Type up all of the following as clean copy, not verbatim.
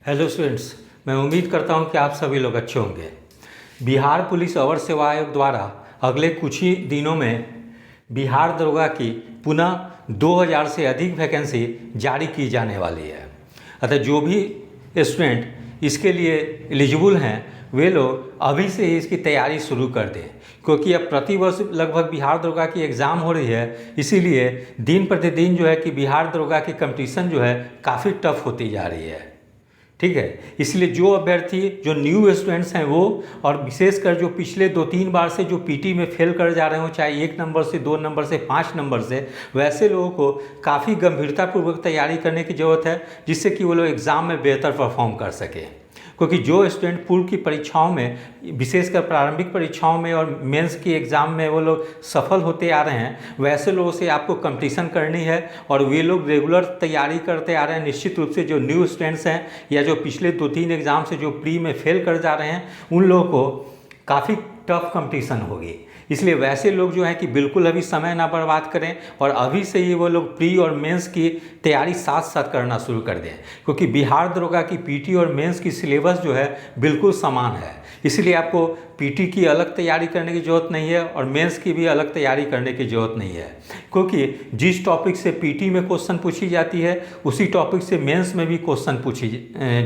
Hello students, मैं उम्मीद करता हूं कि आप सभी लोग अच्छे होंगे। बिहार पुलिस अवर सेवा आयोग द्वारा अगले कुछ ही दिनों में बिहार दरोगा की पुनः 2000 से अधिक वैकेंसी जारी की जाने वाली है। अतः जो भी स्टूडेंट इसके लिए एलिजिबल हैं वे लोग अभी से ही इसकी तैयारी शुरू कर दें, क्योंकि अब प्रतिवर्ष लगभग बिहार दरोगा की एग्ज़ाम हो रही है। इसीलिए दिन प्रतिदिन जो है कि बिहार दरोगा की कंपटीशन जो है काफ़ी टफ होती जा रही है। ठीक है, इसलिए जो अभ्यर्थी जो न्यू स्टूडेंट्स हैं वो, और विशेषकर जो पिछले 2-3 बार से जो पीटी में फेल कर जा रहे हो, चाहे 1 नंबर से 2 नंबर से 5 नंबर से, वैसे लोगों को काफ़ी गंभीरतापूर्वक तैयारी करने की ज़रूरत है, जिससे कि वो लोग एग्ज़ाम में बेहतर परफॉर्म कर सकें। क्योंकि जो स्टूडेंट पूर्व की परीक्षाओं में, विशेषकर प्रारंभिक परीक्षाओं में और मेंस की एग्ज़ाम में वो लोग सफल होते आ रहे हैं, वैसे लोगों से आपको कंपटीशन करनी है। और वे लोग रेगुलर तैयारी करते आ रहे हैं। निश्चित रूप से जो न्यू स्टूडेंट्स हैं या जो पिछले 2-3 एग्ज़ाम से जो प्री में फेल कर जा रहे हैं, उन लोगों को काफ़ी टफ कंपटीशन होगी। इसलिए वैसे लोग जो है कि बिल्कुल अभी समय ना बर्बाद करें और अभी से ही वो लोग प्री और मेंस की तैयारी साथ साथ करना शुरू कर दें, क्योंकि बिहार दरोगा की पीटी और मेंस की सिलेबस जो है बिल्कुल समान है। इसलिए आपको पीटी की अलग तैयारी करने की ज़रूरत नहीं है और मेंस की भी अलग तैयारी करने की ज़रूरत नहीं है, क्योंकि जिस टॉपिक से पीटी में क्वेश्चन पूछी जाती है उसी टॉपिक से मेंस में भी क्वेश्चन पूछी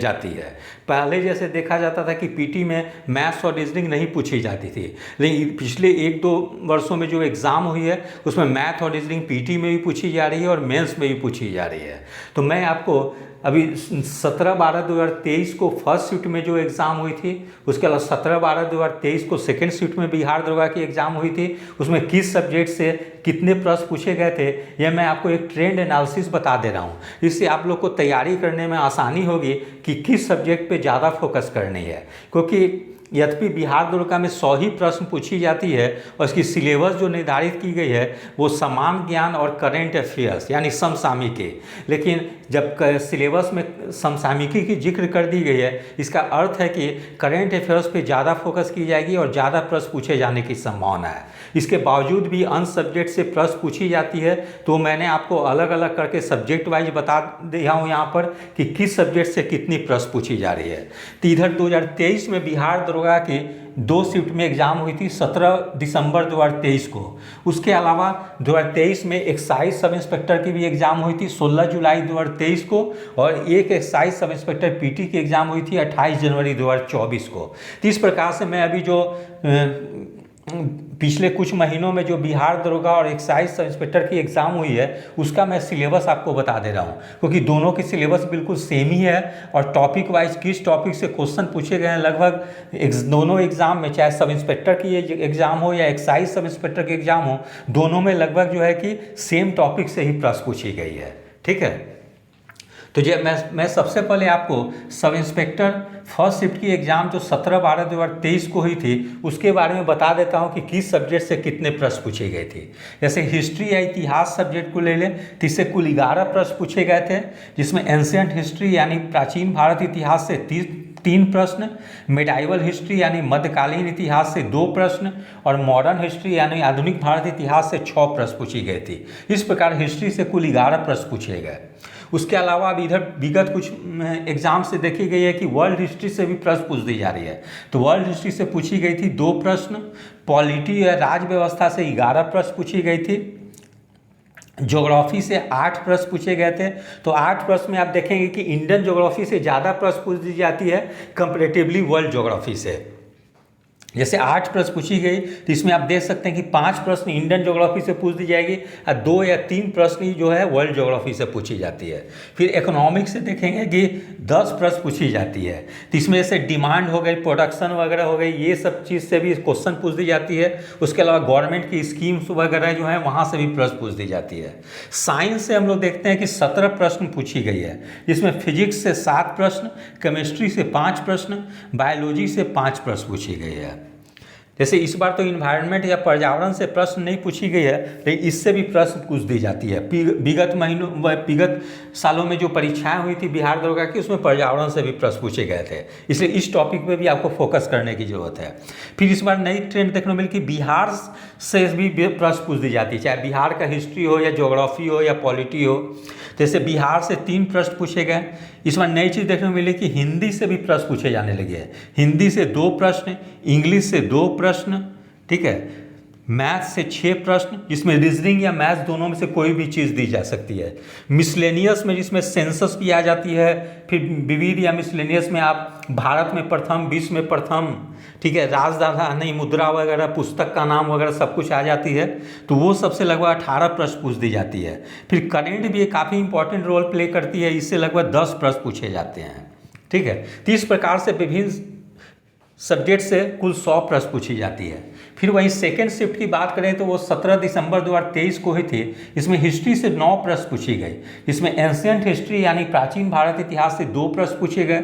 जाती है। पहले जैसे देखा जाता था कि पीटी में मैथ्स और रीजनिंग नहीं पूछी जाती थी, लेकिन पिछले 1-2 वर्षों में जो एग्ज़ाम हुई है उसमें मैथ और रीजनिंग पीटी में भी पूछी जा रही है और मेंस में भी पूछी जा रही है। तो मैं आपको अभी 17/12/2023 को फर्स्ट शिफ्ट में जो एग्ज़ाम हुई थी, उसके अलावा 17/12/2023 को सेकेंड शिफ्ट में बिहार दरोगा की एग्ज़ाम हुई थी, उसमें किस सब्जेक्ट से कितने प्रश्न पूछे गए थे, यह मैं आपको एक ट्रेंड एनालिसिस बता दे रहा हूँ। इससे आप लोग को तैयारी करने में आसानी होगी कि किस सब्जेक्ट पे ज़्यादा फोकस करनी है। क्योंकि यद्यपि बिहार दरोगा में 100 ही प्रश्न पूछी जाती है और इसकी सिलेबस जो निर्धारित की गई है वो सामान्य ज्ञान और करेंट अफेयर्स यानी समसामयिकी, लेकिन जब सिलेबस में समसामयिकी की जिक्र कर दी गई है, इसका अर्थ है कि करेंट अफेयर्स पे ज़्यादा फोकस की जाएगी और ज़्यादा प्रश्न पूछे जाने की संभावना है। इसके बावजूद भी अन्य सब्जेक्ट से प्रश्न पूछी जाती है, तो मैंने आपको अलग अलग करके सब्जेक्ट वाइज बता दिया हूँ यहाँ पर कि किस सब्जेक्ट से कितनी प्रश्न पूछी जा रही है। तो इधर 2023 में बिहार दरोगा की 2 शिफ्ट में एग्ज़ाम हुई थी 17 दिसंबर 2023 को। उसके अलावा 2023 में एक्साइज सब इंस्पेक्टर की भी एग्ज़ाम हुई थी 16 जुलाई 2023 को, और एक एक्साइज सब इंस्पेक्टर पीटी की एग्ज़ाम हुई थी 28 जनवरी 2024 को। तो इस प्रकार से मैं अभी जो पिछले कुछ महीनों में जो बिहार दरोगा और एक्साइज सब इंस्पेक्टर की एग्ज़ाम हुई है उसका मैं सिलेबस आपको बता दे रहा हूँ, क्योंकि दोनों की सिलेबस बिल्कुल सेम ही है और टॉपिक वाइज किस टॉपिक से क्वेश्चन पूछे गए हैं लगभग दोनों एग्ज़ाम में, चाहे सब इंस्पेक्टर की एग्ज़ाम हो या एक्साइज सब इंस्पेक्टर की एग्ज़ाम हो, दोनों में लगभग जो है कि सेम टॉपिक से ही प्रश्न पूछी गई है। ठीक है, तो जो मैं सबसे पहले आपको सब इंस्पेक्टर फर्स्ट शिफ्ट की एग्ज़ाम जो 17/12/2023 को हुई थी उसके बारे में बता देता हूं कि किस सब्जेक्ट से कितने प्रश्न पूछे गए थे। जैसे हिस्ट्री या इतिहास सब्जेक्ट को ले लें तो इससे कुल 11 प्रश्न पूछे गए थे, जिसमें एंशिएंट हिस्ट्री यानी प्राचीन भारत इतिहास से 3 प्रश्न, मिडाइवल हिस्ट्री यानी मध्यकालीन इतिहास से 2 प्रश्न और मॉडर्न हिस्ट्री यानी आधुनिक भारत इतिहास से 6 प्रश्न पूछी गई थी। इस प्रकार हिस्ट्री से कुल 11 प्रश्न पूछे गए। उसके अलावा अब इधर विगत कुछ एग्जाम से देखी गई है कि वर्ल्ड हिस्ट्री से भी प्रश्न पूछ दी जा रही है। तो वर्ल्ड हिस्ट्री से पूछी गई थी 2 प्रश्न, पॉलिटी या राज्य व्यवस्था से 11 प्रश्न पूछी गई थी, ज्योग्राफी से 8 प्रश्न पूछे गए थे। तो 8 प्रश्न में आप देखेंगे कि इंडियन ज्योग्राफी से ज़्यादा प्रश्न पूछ दी जाती है कंपैरेटिवली वर्ल्ड ज्योग्राफी से। जैसे 8 प्रश्न पूछी गई तो इसमें आप देख सकते हैं कि 5 प्रश्न इंडियन ज्योग्राफी से पूछ दी जाएगी और 2 या 3 प्रश्न ही जो है वर्ल्ड ज्योग्राफी से पूछी जाती है। फिर इकोनॉमिक्स से देखेंगे कि 10 प्रश्न पूछी जाती है, तो इसमें से डिमांड हो गई, प्रोडक्शन वगैरह हो गई, ये सब चीज़ से भी क्वेश्चन पूछ दी जाती है। उसके अलावा गवर्नमेंट की स्कीम्स वगैरह जो है वहाँ से भी प्रश्न पूछ दी जाती है। साइंस से हम लोग देखते हैं कि 17 प्रश्न पूछी गई है, जिसमें फिजिक्स से 7 प्रश्न, केमिस्ट्री से 5 प्रश्न, बायोलॉजी से 5 प्रश्न पूछी गई है। जैसे इस बार तो इन्वायरमेंट या पर्यावरण से प्रश्न नहीं पूछी गई है, लेकिन इससे भी प्रश्न पूछ दी जाती है। विगत सालों में जो परीक्षाएं हुई थी बिहार दरोगा की उसमें पर्यावरण से भी प्रश्न पूछे गए थे, इसलिए इस टॉपिक पे भी आपको फोकस करने की जरूरत है। फिर इस बार नई ट्रेंड देखने को मिली कि बिहार से भी प्रश्न पूछ दी जाती है, चाहे बिहार का हिस्ट्री हो या ज्योग्राफी हो या पॉलिटी हो। तो जैसे बिहार से 3 प्रश्न पूछे गए। इस बार नई चीज़ देखने को मिली कि हिंदी से भी प्रश्न पूछे जाने लगे हैं। हिंदी से 2 प्रश्न, इंग्लिश से 2 प्रश्न, ठीक है, मैथ से 6 प्रश्न, जिसमें रीजनिंग या मैथ्स दोनों में से कोई भी चीज़ दी जा सकती है। मिसलेनियस में जिसमें सेंसस भी आ जाती है, फिर विविध या मिसलेनियस में आप भारत में प्रथम, विश्व में प्रथम, ठीक है, राजधानी मुद्रा वगैरह, पुस्तक का नाम वगैरह सब कुछ आ जाती है। तो वो सबसे लगभग 18 प्रश्न पूछ दी जाती है। फिर करेंट भी काफ़ी इंपॉर्टेंट रोल प्ले करती है, इससे लगभग 10 प्रश्न पूछे जाते हैं, ठीक है। तो इस प्रकार से विभिन्न सब्जेक्ट से कुल 100 प्रश्न पूछी जाती है। फिर वहीं सेकेंड शिफ्ट की बात करें तो वो 17 दिसंबर 2023 को हुई थी। इसमें हिस्ट्री से 9 प्रश्न पूछी गई। इसमें एंशियंट हिस्ट्री यानी प्राचीन भारत इतिहास से 2 प्रश्न पूछे गए।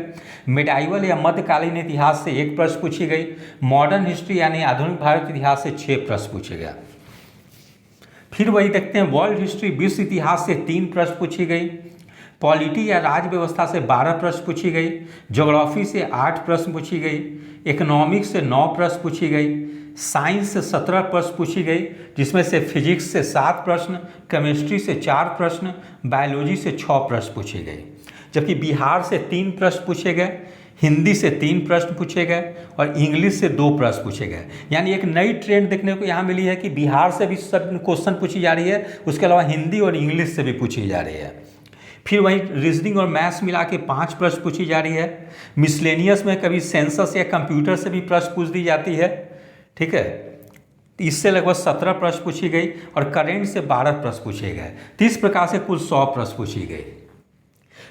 मिडाइवल या मध्यकालीन इतिहास से 1 प्रश्न पूछी गई। मॉडर्न हिस्ट्री यानी आधुनिक भारत इतिहास से 6 प्रश्न पूछे गए। फिर वही देखते हैं वर्ल्ड हिस्ट्री विश्व इतिहास से 3 प्रश्न पूछी गई। पॉलिटी या राज्य व्यवस्था से 12 प्रश्न पूछी गई। ज्योग्राफी से 8 प्रश्न पूछी गई। इकोनॉमिक्स से 9 प्रश्न पूछी गई। साइंस से 17 प्रश्न पूछी गई, जिसमें से फिजिक्स से 7 प्रश्न, केमिस्ट्री से 4 प्रश्न, बायोलॉजी से 6 प्रश्न पूछे गए। जबकि बिहार से 3 प्रश्न पूछे गए, हिंदी से 3 प्रश्न पूछे गए और इंग्लिश से 2 प्रश्न पूछे गए। यानी एक नई ट्रेंड देखने को यहाँ मिली है कि बिहार से भी सब क्वेश्चन पूछी जा रही है, उसके अलावा हिंदी और इंग्लिश से भी पूछी जा रही है। फिर वहीं रीजनिंग और मैथ्स मिला के 5 प्रश्न पूछी जा रही है। मिसलेनियस में कभी सेंसस या कंप्यूटर से भी प्रश्न पूछ दी जाती है, ठीक है। इससे लगभग 17 प्रश्न पूछी गई और करेंट से 12 प्रश्न पूछे गए। तो इस प्रकार से कुल 100 प्रश्न पूछी गई।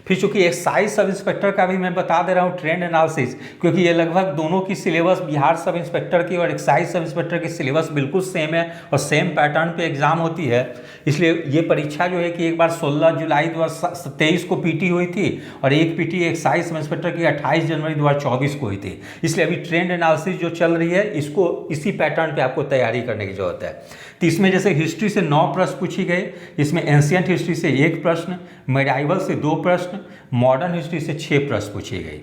फिर चूंकि एक्साइज सब इंस्पेक्टर का भी मैं बता दे रहा हूँ ट्रेंड एनालिसिस, क्योंकि ये लगभग दोनों की सिलेबस, बिहार सब इंस्पेक्टर की और एक्साइज सब इंस्पेक्टर की सिलेबस बिल्कुल सेम है और सेम पैटर्न पे एग्जाम होती है। इसलिए ये परीक्षा जो है कि एक बार 16 जुलाई 2023 को पीटी हुई थी और एक पीटी एक्साइज सब इंस्पेक्टर की 28 जनवरी 2024 को हुई थी। इसलिए अभी ट्रेंड एनालिसिस जो चल रही है, इसको इसी पैटर्न पर आपको तैयारी करने की जरूरत है। तो इसमें जैसे हिस्ट्री से 9 प्रश्न पूछी गई, इसमें एंशियंट हिस्ट्री से 1 प्रश्न, मेडाइवल से 2 प्रश्न, मॉडर्न हिस्ट्री से 6 प्रश्न पूछे गए।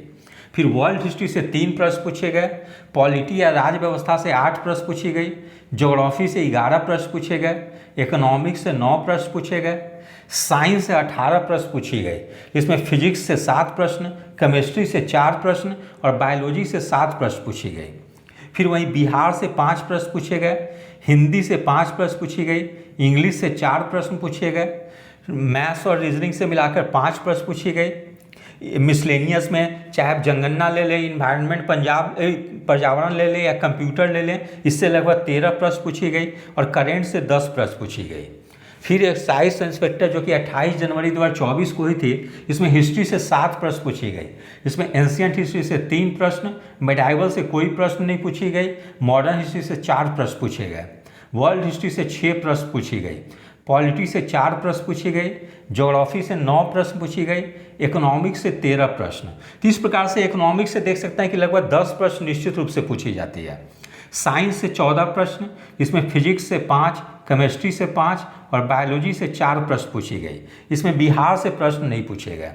फिर वर्ल्ड हिस्ट्री से 3 प्रश्न पूछे गए। पॉलिटी या राज्य व्यवस्था से 8 प्रश्न पूछी गई। ज्योग्राफी से 11 प्रश्न पूछे गए। इकोनॉमिक्स से 9 प्रश्न पूछे गए। साइंस से 18 प्रश्न पूछी गई। इसमें फिजिक्स से 7 प्रश्न, केमिस्ट्री से 4 प्रश्न और बायोलॉजी से 7 प्रश्न पूछी गई। फिर वहीं बिहार से 5 प्रश्न पूछे गए। हिंदी से 5 प्रश्न पूछी गई। इंग्लिश से 4 प्रश्न पूछे गए। मैथ्स और रीजनिंग से मिलाकर 5 प्रश्न पूछी गई। मिसलेनियस में चाहे आप जनगणना ले लें, इन्वायरमेंट पर्यावरण ले लें या कंप्यूटर ले लें, इससे लगभग 13 प्रश्न पूछी गई और करेंट से 10 प्रश्न पूछी गई। फिर एक्साइज इंस्पेक्टर जो कि 28 जनवरी 2024 को हुई थी, इसमें हिस्ट्री से 7 प्रश्न पूछी गई। इसमें एंशियंट हिस्ट्री से 3 प्रश्न, मेडाइवल से कोई प्रश्न नहीं पूछी गई, मॉडर्न हिस्ट्री से 4 प्रश्न पूछे गए, वर्ल्ड हिस्ट्री से 6 प्रश्न पूछी गई, पॉलिटी से 4 प्रश्न पूछी गई, ज्योग्राफी से 9 प्रश्न पूछी गई, इकोनॉमिक्स से 13 प्रश्न। तो इस प्रकार से इकोनॉमिक्स से देख सकते हैं कि लगभग 10 प्रश्न निश्चित रूप से पूछी जाती है। साइंस से 14 प्रश्न, इसमें फिजिक्स से 5, केमिस्ट्री से 5 और बायोलॉजी से 4 प्रश्न पूछी गई। इसमें बिहार से प्रश्न नहीं पूछे गए।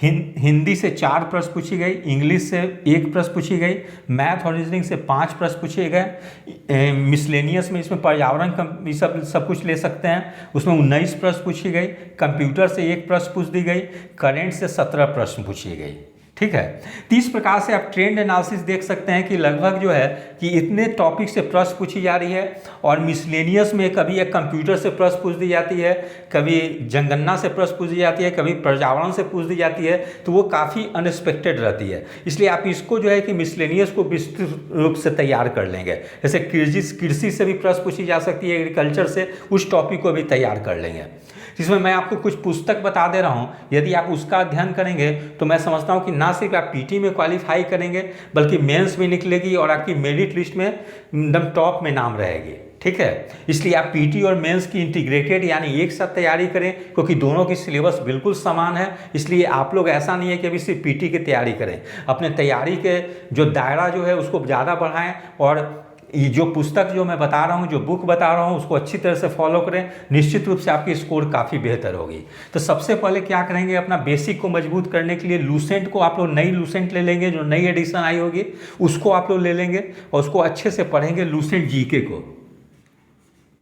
हिंदी से 4 प्रश्न पूछी गई, इंग्लिश से 1 प्रश्न पूछी गई, मैथ और रीजनिंग से 5 प्रश्न पूछे गए। मिसलेनियस में इसमें पर्यावरण सब कुछ ले सकते हैं, उसमें 19 प्रश्न पूछी गई। कंप्यूटर से 1 प्रश्न पूछ दी गई। करेंट से 17 प्रश्न पूछी गई। ठीक है, तो इस प्रकार से आप ट्रेंड एनालिसिस देख सकते हैं कि लगभग जो है कि इतने टॉपिक से प्रश्न पूछी जा रही है। और मिसलेनियस में कभी एक कंप्यूटर से प्रश्न पूछ दी जाती है, कभी जनगणना से प्रश्न पूछ दी जाती है, कभी पर्यावरण से पूछ दी जाती है, तो वो काफ़ी अनएक्सपेक्टेड रहती है। इसलिए आप इसको जो है कि मिसलेनियस को विस्तृत रूप से तैयार कर लेंगे। जैसे कृषि से भी प्रश्न पूछी जा सकती है, एग्रीकल्चर से, उस टॉपिक को भी तैयार कर लेंगे। जिसमें मैं आपको कुछ पुस्तक बता दे रहा हूँ, यदि आप उसका अध्ययन करेंगे तो मैं समझता हूँ कि ना सिर्फ आप पीटी में क्वालिफाई करेंगे बल्कि मेंस भी निकलेगी और आपकी मेरिट लिस्ट में एकदम टॉप में नाम रहेगी। ठीक है, इसलिए आप पीटी और मेंस की इंटीग्रेटेड यानी एक साथ तैयारी करें, क्योंकि दोनों की सिलेबस बिल्कुल समान है। इसलिए आप लोग ऐसा नहीं है कि अभी सिर्फ पीटी की तैयारी करें, अपने तैयारी के जो दायरा जो है उसको ज़्यादा बढ़ाएं और ये जो पुस्तक जो मैं बता रहा हूँ, जो बुक बता रहा हूँ, उसको अच्छी तरह से फॉलो करें। निश्चित रूप से आपकी स्कोर काफ़ी बेहतर होगी। तो सबसे पहले क्या करेंगे, अपना बेसिक को मजबूत करने के लिए लूसेंट को आप लोग नई लूसेंट ले लेंगे, जो नई एडिशन आई होगी उसको आप लोग ले लेंगे और उसको अच्छे से पढ़ेंगे, लूसेंट जीके को।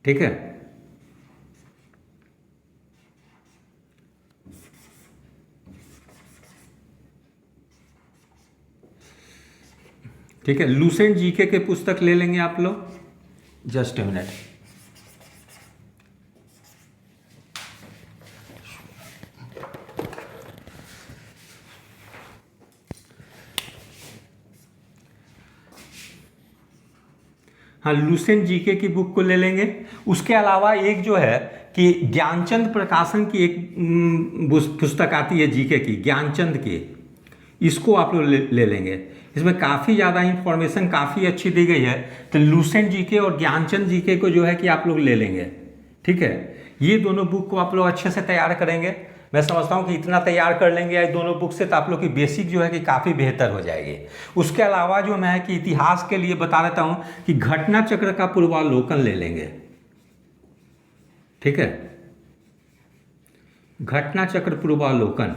ठीक है, ठीक है, लूसेंट जीके के पुस्तक ले लेंगे आप लोग। Just a minute. हाँ, लूसेंट जीके की बुक को ले लेंगे। उसके अलावा एक जो है कि ज्ञानचंद प्रकाशन की एक पुस्तक आती है जीके की, ज्ञानचंद की, इसको आप लोग ले लेंगे। इसमें काफ़ी ज़्यादा इंफॉर्मेशन काफ़ी अच्छी दी गई है। तो लूसेंट जीके और ज्ञानचंद जीके को जो है कि आप लोग ले लेंगे। ठीक है, ये दोनों बुक को आप लोग अच्छे से तैयार करेंगे। मैं समझता हूँ कि इतना तैयार कर लेंगे ये दोनों बुक से तो आप लोग की बेसिक जो है कि काफ़ी बेहतर हो जाएगी। उसके अलावा जो मैं कि इतिहास के लिए बता देता हूँ कि घटना चक्र का पूर्वावलोकन ले लेंगे। ठीक है, घटना चक्र पूर्वावलोकन।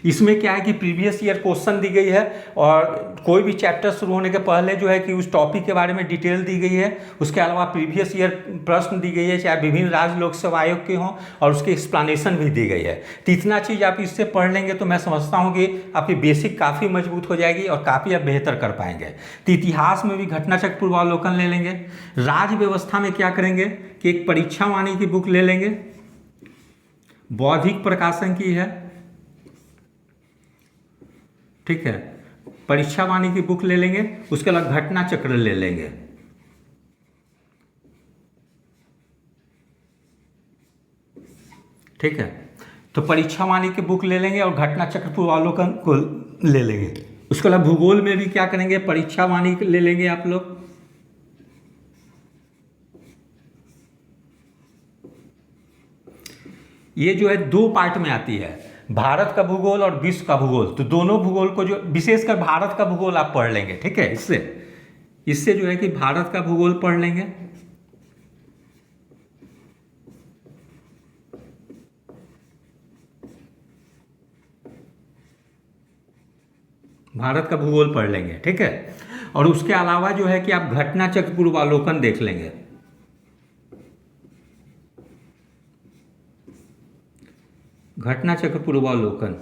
इसमें क्या है कि प्रीवियस ईयर क्वेश्चन दी गई है और कोई भी चैप्टर शुरू होने के पहले जो है कि उस टॉपिक के बारे में डिटेल दी गई है। उसके अलावा प्रीवियस ईयर प्रश्न दी गई है, चाहे विभिन्न राज्य लोक सेवा आयोग के हों, और उसकी एक्सप्लेनेशन भी दी गई है। तो इतना चीज़ आप इससे पढ़ लेंगे तो मैं समझता हूँ कि आपकी बेसिक काफ़ी मजबूत हो जाएगी और काफ़ी आप बेहतर कर पाएंगे। तो इतिहास में भी घटना चक्र पूर्वावलोकन ले लेंगे। राज्य व्यवस्था में क्या करेंगे कि एक परीक्षावाणी की बुक ले लेंगे, बौद्धिक प्रकाशन की है। ठीक है, परीक्षावाणी की बुक ले लेंगे। उसके बाद घटना चक्र ले लेंगे। ठीक है, तो परीक्षावाणी की बुक ले लेंगे और घटना चक्र पूर्वावलोकन को ले लेंगे। उसके बाद भूगोल में भी क्या करेंगे, परीक्षावाणी ले लेंगे आप लोग। ये जो है दो पार्ट में आती है, भारत का भूगोल और विश्व का भूगोल। तो दोनों भूगोल को जो विशेषकर भारत का भूगोल आप पढ़ लेंगे। ठीक है, इससे जो है कि भारत का भूगोल पढ़ लेंगे। भारत का भूगोल पढ़ लेंगे। ठीक है, और उसके अलावा जो है कि आप घटना चक्र पूर्वावलोकन देख लेंगे। घटना चक्र पूर्वावलोकन।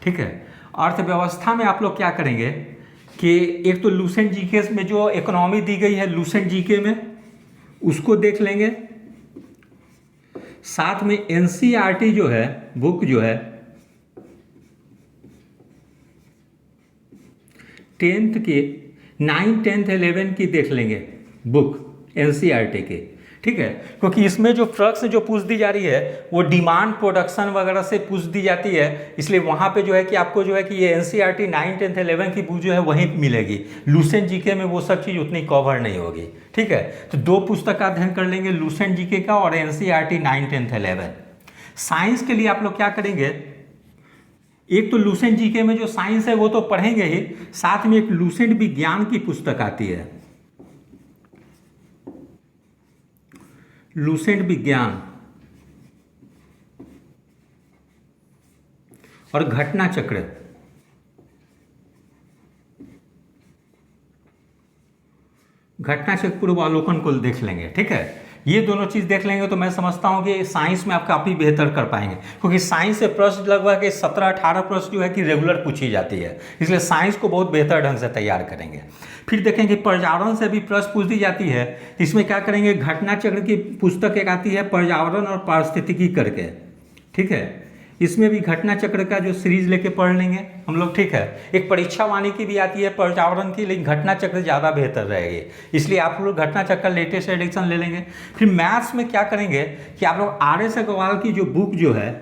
ठीक है, अर्थव्यवस्था में आप लोग क्या करेंगे कि एक तो लूसेंट जीके में जो इकोनॉमी दी गई है लूसेंट जीके में, उसको देख लेंगे। साथ में एनसीईआरटी जो है बुक जो है 10th के 9, 10th, 11 की देख लेंगे बुक एनसीईआरटी के। ठीक है, क्योंकि इसमें जो प्रश्न जो पूछ दी जा रही है वो डिमांड प्रोडक्शन वगैरह से पूछ दी जाती है। इसलिए वहाँ पे जो है कि आपको जो है कि ये एनसीईआरटी 9, 10th, 11 की बुक जो है वहीं मिलेगी। लूसेंट जीके में वो सब चीज़ उतनी कवर नहीं होगी। ठीक है, तो दो पुस्तक का अध्ययन कर लेंगे, लूसेंट जीके का और एनसीईआरटी 9, 10th, 11। साइंस के लिए आप लोग क्या करेंगे, एक तो लूसेंट जीके में जो साइंस है वो तो पढ़ेंगे ही, साथ में एक लूसेंट विज्ञान की पुस्तक आती है, लूसेंट विज्ञान और घटना चक्र। घटना चक्र पूर्वावलोकन को देख लेंगे। ठीक है, ये दोनों चीज़ देख लेंगे तो मैं समझता हूँ कि साइंस में आप काफ़ी बेहतर कर पाएंगे, क्योंकि साइंस से प्रश्न लगभग 17-18 प्रश्न जो है कि रेगुलर पूछी जाती है। इसलिए साइंस को बहुत बेहतर ढंग से तैयार करेंगे। फिर देखेंगे पर्यावरण से भी प्रश्न पूछ दी जाती है। इसमें क्या करेंगे, घटना चक्र की पुस्तक एक आती है पर्यावरण और पारिस्थितिकी करके। ठीक है, इसमें भी घटना चक्र का जो सीरीज लेके पढ़ लेंगे हम लोग। ठीक है, एक परीक्षावाणी की भी आती है पर्यावरण की, लेकिन घटना चक्र ज़्यादा बेहतर रहेगी, इसलिए आप लोग घटना चक्र लेटेस्ट एडिशन ले लेंगे। फिर मैथ्स में क्या करेंगे कि आप लोग आर.एस. अग्रवाल की जो बुक जो है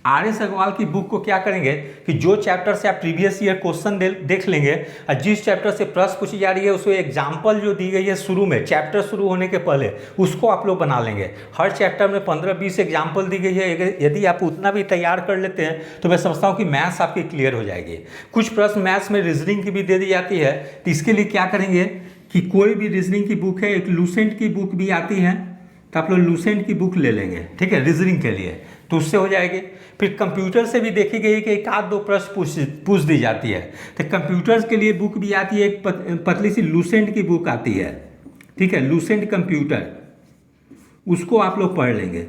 आर.एस. अग्रवाल की बुक को क्या करेंगे कि जो चैप्टर से आप प्रीवियस ईयर क्वेश्चन देख लेंगे और जिस चैप्टर से प्रश्न पूछी जा रही है उसमें एग्जाम्पल जो दी गई है शुरू में, चैप्टर शुरू होने के पहले, उसको आप लोग बना लेंगे। हर चैप्टर में 15-20 एग्जाम्पल दी गई है। यदि आप उतना भी तैयार कर लेते हैं तो मैं समझता हूँ कि मैथ्स आपकी क्लियर हो जाएगी। कुछ प्रश्न मैथ्स में रीजनिंग की भी दे दी जाती है, तो इसके लिए क्या करेंगे कि कोई भी रीजनिंग की बुक है, एक लूसेंट की बुक भी आती है, तो आप लोग लूसेंट की बुक ले लेंगे। ठीक है, रीजनिंग के लिए तो उससे हो जाएगी। फिर कंप्यूटर से भी देखी गई कि एक आध दो प्रश्न पूछ दी जाती है। तो कंप्यूटर्स के लिए बुक भी आती है, एक पतली सी लूसेंट की बुक आती है, ठीक है, लूसेंट कंप्यूटर, उसको आप लोग पढ़ लेंगे,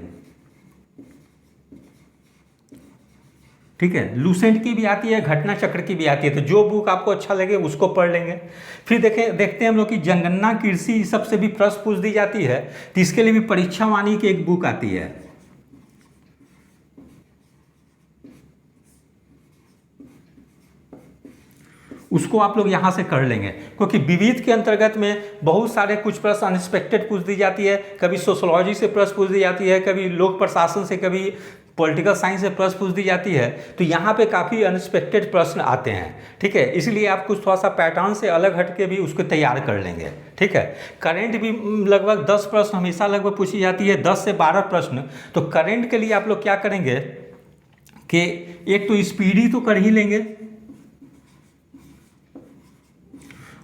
ठीक है। लूसेंट की भी आती है, घटना चक्र की भी आती है, तो जो बुक आपको अच्छा लगे उसको पढ़ लेंगे। फिर देखते हैं हम लोग कि जनगणना, कृषि सबसे भी प्रश्न पूछ दी जाती है, तो इसके लिए भी परीक्षा वाणी की एक बुक आती है, उसको आप लोग यहाँ से कर लेंगे। क्योंकि विविध के अंतर्गत में बहुत सारे कुछ प्रश्न अनएक्सपेक्टेड पूछ दी जाती है, कभी सोशोलॉजी से प्रश्न पूछ दी जाती है, कभी लोक प्रशासन से, कभी पॉलिटिकल साइंस से प्रश्न पूछ दी जाती है। तो यहाँ पे काफ़ी अनएक्सपेक्टेड प्रश्न आते हैं, ठीक है। इसलिए आप कुछ थोड़ा सा पैटर्न से अलग हट के भी उसको तैयार कर लेंगे, ठीक है। करेंट भी लगभग 10 प्रश्न हमेशा लगभग पूछी जाती है, 10 से 12 प्रश्न। तो करेंट के लिए आप लोग क्या करेंगे कि एक तो स्पीडी तो कर ही लेंगे,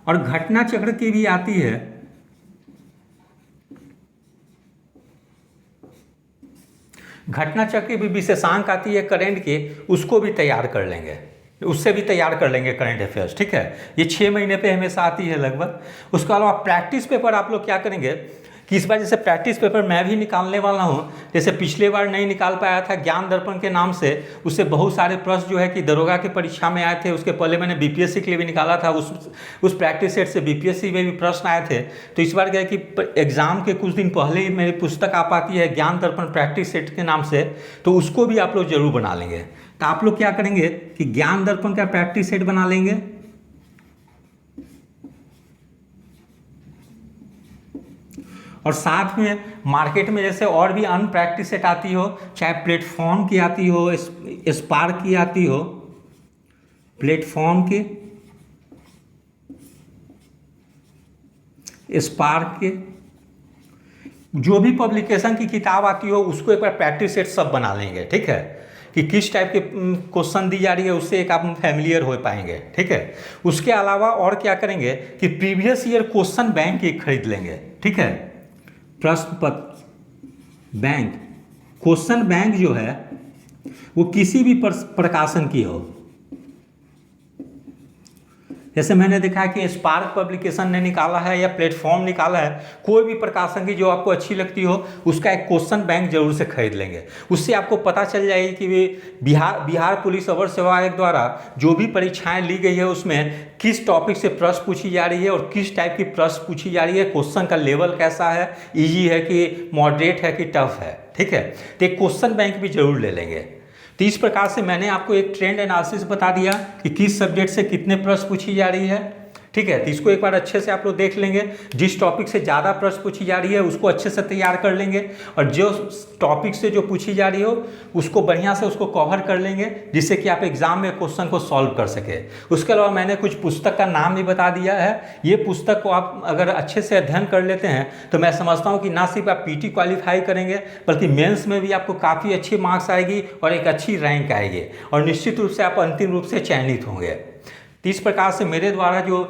और घटना चक्र की भी आती है, घटना चक्र की भी विशेषांक आती है करेंट की, उसको भी तैयार कर लेंगे, उससे भी तैयार कर लेंगे करंट अफेयर्स, ठीक है। ये 6 महीने पे हमेशा आती है लगभग। उसके अलावा प्रैक्टिस पेपर आप लोग क्या करेंगे कि इस बार जैसे प्रैक्टिस पेपर मैं भी निकालने वाला हूँ, जैसे पिछले बार नहीं निकाल पाया था ज्ञान दर्पण के नाम से, उससे बहुत सारे प्रश्न जो है कि दरोगा की परीक्षा में आए थे। उसके पहले मैंने बीपीएससी के लिए भी निकाला था, उस प्रैक्टिस सेट से बीपीएससी में भी प्रश्न आए थे। तो इस बार क्या है कि एग्जाम के कुछ दिन पहले ही मेरी पुस्तक आ पाती है ज्ञान दर्पण प्रैक्टिस सेट के नाम से, तो उसको भी आप लोग जरूर बना लेंगे। तो आप लोग क्या करेंगे कि ज्ञान दर्पण का प्रैक्टिस सेट बना लेंगे, और साथ में मार्केट में जैसे और भी अन्य प्रैक्टिस सेट आती हो, चाहे प्लेटफॉर्म की आती हो, स्पार्क की आती हो, प्लेटफॉर्म की, स्पार्क के, जो भी पब्लिकेशन की किताब आती हो उसको एक बार प्रैक्टिस सेट सब बना लेंगे, ठीक है, कि किस टाइप के क्वेश्चन दी जा रही है उससे एक आप फैमिलियर हो पाएंगे, ठीक है। उसके अलावा और क्या करेंगे कि प्रीवियस ईयर क्वेश्चन बैंक एक खरीद लेंगे, ठीक है। प्रश्न पत्र बैंक, क्वेश्चन बैंक जो है वो किसी भी प्रकाशन की हो, जैसे मैंने देखा है कि स्पार्क पब्लिकेशन ने निकाला है या प्लेटफॉर्म निकाला है, कोई भी प्रकाशन की जो आपको अच्छी लगती हो उसका एक क्वेश्चन बैंक जरूर से खरीद लेंगे। उससे आपको पता चल जाएगी कि वे बिहार पुलिस अवर सेवा आयोग द्वारा जो भी परीक्षाएं ली गई है उसमें किस टॉपिक से प्रश्न पूछी जा रही है और किस टाइप की प्रश्न पूछी जा रही है, क्वेश्चन का लेवल कैसा है, ईजी है कि मॉडरेट है कि टफ है, ठीक है। तो एक क्वेश्चन बैंक भी जरूर ले लेंगे। तो इस प्रकार से मैंने आपको एक ट्रेंड एनालिसिस बता दिया कि किस सब्जेक्ट से कितने प्रश्न पूछी जा रही है, ठीक है। तो इसको एक बार अच्छे से आप लोग देख लेंगे, जिस टॉपिक से ज़्यादा प्रश्न पूछी जा रही है उसको अच्छे से तैयार कर लेंगे, और जो टॉपिक से जो पूछी जा रही हो उसको बढ़िया से उसको कवर कर लेंगे, जिससे कि आप एग्जाम में क्वेश्चन को सॉल्व कर सके। उसके अलावा मैंने कुछ पुस्तक का नाम भी बता दिया है। ये पुस्तक को आप अगर अच्छे से अध्ययन कर लेते हैं तो मैं समझता हूँ कि ना सिर्फ आप पीटी क्वालिफाई करेंगे बल्कि मेंस में भी आपको काफ़ी अच्छी मार्क्स आएगी और एक अच्छी रैंक आएगी, और निश्चित रूप से आप अंतिम रूप से चयनित होंगे। तो इस प्रकार से मेरे द्वारा जो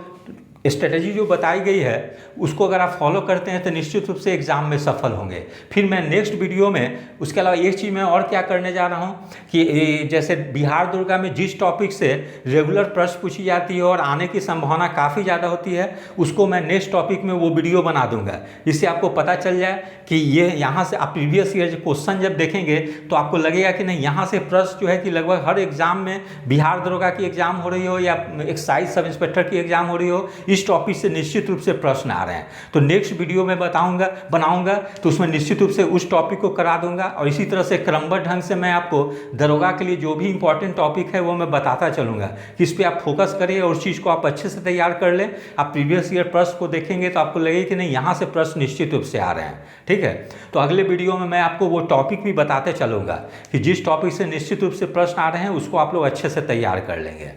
स्ट्रेटजी जो बताई गई है उसको अगर आप फॉलो करते हैं तो निश्चित रूप से एग्जाम में सफल होंगे। फिर मैं नेक्स्ट वीडियो में उसके अलावा एक चीज़ मैं और क्या करने जा रहा हूँ कि जैसे बिहार दुर्गा में जिस टॉपिक से रेगुलर प्रश्न पूछी जाती है और आने की संभावना काफ़ी ज़्यादा होती है, उसको मैं नेक्स्ट टॉपिक में वो वीडियो बना दूंगा, जिससे आपको पता चल जाए कि ये यहाँ से आप प्रीवियस ईयर क्वेश्चन जब देखेंगे तो आपको लगेगा कि नहीं, यहाँ से प्रश्न जो है कि लगभग हर एग्जाम में बिहार दरोगा की एग्जाम हो रही हो या एक्साइज सब इंस्पेक्टर की एग्जाम हो रही हो, इस टॉपिक से निश्चित रूप से प्रश्न आ रहे हैं। तो नेक्स्ट वीडियो में बनाऊंगा तो उसमें निश्चित रूप से उस टॉपिक को करा दूंगा, और इसी तरह से क्रमबद्ध ढंग से मैं आपको दरोगा के लिए जो भी इंपॉर्टेंट टॉपिक है वो मैं बताता चलूंगा कि इस पर आप फोकस करिए और उस चीज़ को आप अच्छे से तैयार कर लें। आप प्रीवियस ईयर प्रश्न को देखेंगे तो आपको लगेगा कि नहीं, यहाँ से प्रश्न निश्चित रूप से आ रहे हैं, ठीक है। तो अगले वीडियो में मैं आपको वो टॉपिक भी बताते चलूंगा कि जिस टॉपिक से निश्चित रूप से प्रश्न आ रहे हैं उसको आप लोग अच्छे से तैयार कर लेंगे।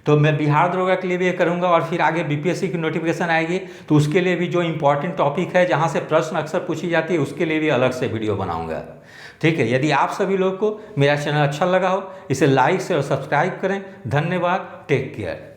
तो मैं बिहार दरोगा के लिए भी ये करूँगा, और फिर आगे बीपीएससी की नोटिफिकेशन आएगी तो उसके लिए भी जो इंपॉर्टेंट टॉपिक है जहाँ से प्रश्न अक्सर पूछी जाती है उसके लिए भी अलग से वीडियो बनाऊंगा, ठीक है। यदि आप सभी लोग को मेरा चैनल अच्छा लगा हो इसे लाइक से और सब्सक्राइब करें। धन्यवाद, टेक केयर।